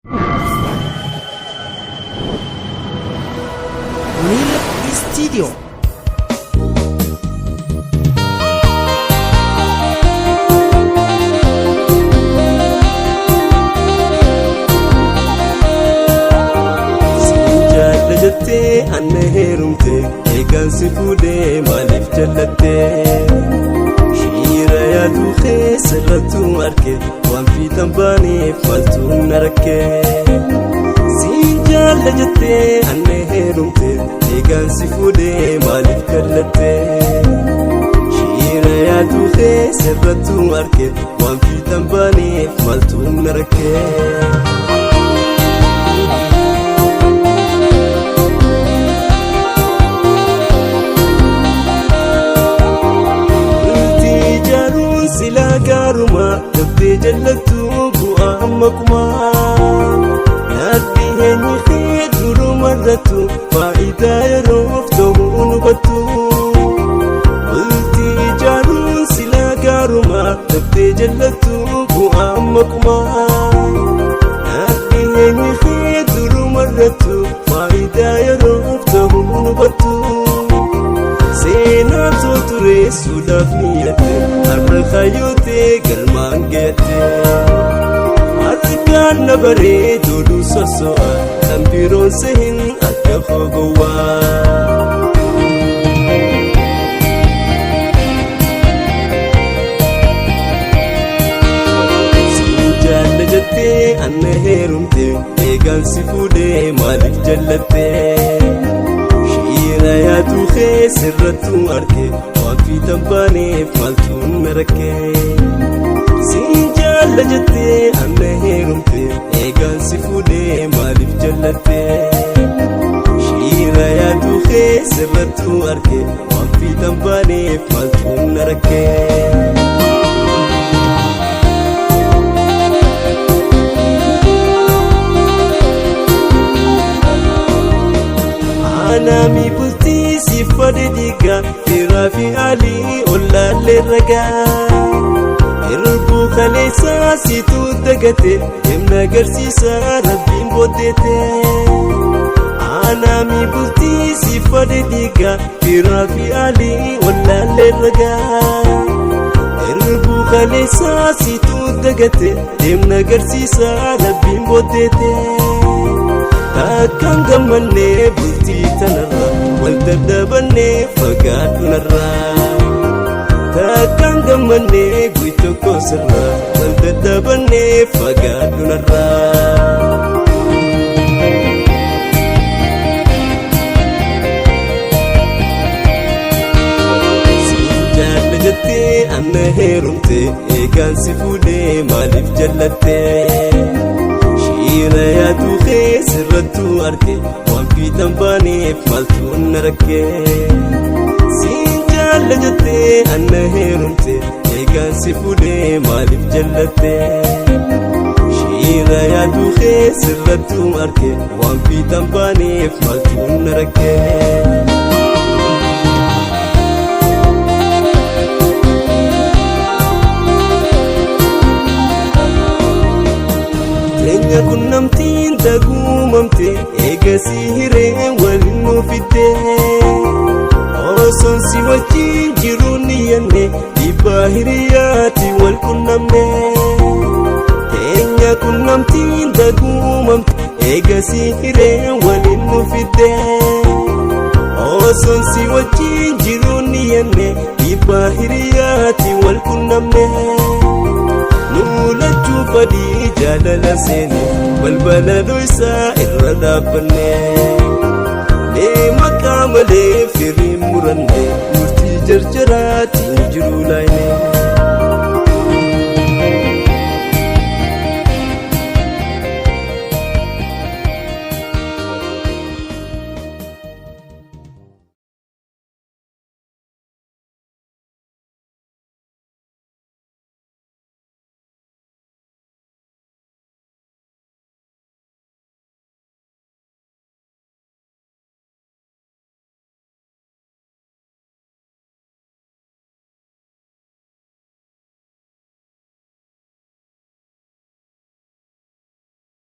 Nil Studio. Sinjalla jettee anna heerumte eegaan si fuudhee maaliif jallatte shiira yaaduu keessarrattuu arge waan fiixan baaneef maaltuun na rakke. Sinjalla jettee anna heerumte eegaan si fuudhee maaliif jallatte shiira yaaduu keessarrattuu arge waan fiixan baaneef maaltuun na rakke. Garuma dabdee jallatu bu'aa amma kumaa yaaddi eenyu kee durumarrattu faayidaa yeroof ta'uu nubattu bultii ijaaruun silaa gaaruma dabdee jallatu bu'aa amma kumaa yaaddi eenyu kee durumarrattu faayidaa yeroof ta'uu nubattu. Seenaa ture suudhaaf niyyate har'a kaayyotee galmaan geette harkaan na bareedu soso'a kan biroon sehin adda fogowwaa. Sinjalla jettee anna heerumte eegaan si fuudhee maaliif jallatte shiira yaaduu keessarrattuu arge waan fiixan baaneef maaltuun na rakke. Sinjalla jettee anna heerumte eegaan si fuudhee maaliif jallatte shiira yaaduu keessarrattuu arge waan fiixan baaneef maaltuun na rakke. Naami bultii si fade diigaa firaa fi alii ollaallee ragaa erbuu kaleessaa siituu dagate himna agarsiisaa rabbiin booddeete. Naami bultii si fade diigaa firaa fi alii ollaallee ragaa erbuu kaleessaa siituu dagate himna agarsiisaa rabbiin booddeete. Takkaan gammannee bultii tanarra wal dadhabannee fagaadhu narraa takkaan gammannee guyyaa tokko sirra wal dadhabannee fagaadhu narraa. Sinjalla jettee anna heerumte eegaan si fuudhee maaliif jallatte shiira yaaduu keessarrattuu arge waan fiixan baaneef maaltuun na rakke. Sinjalla jettee anna heerumte eegaan si fuudhee maaliif jallatte shiira yaaduu keessarrattuu arge waan fiixan baaneef maaltuun na rakke. Teenya kun namtiin daguumamte eegasii hireen waliin nuuf fidde osoon si wajjin jiruu niyyanne dhiibbaa hiriyaati wal qunnamne. Teenya kun namtiin daguumamte eegasii hireen waliin nuuf fidde osoon si wajjin jiruu niyyanne dhiibbaa hiriyaati wal qunnamne. Nulachuu fadii jaalala seene balbala dhoysaa irra dhaabbanne deema qaamalee firiin muranne murtii jarjaraatiin jiruu laayne.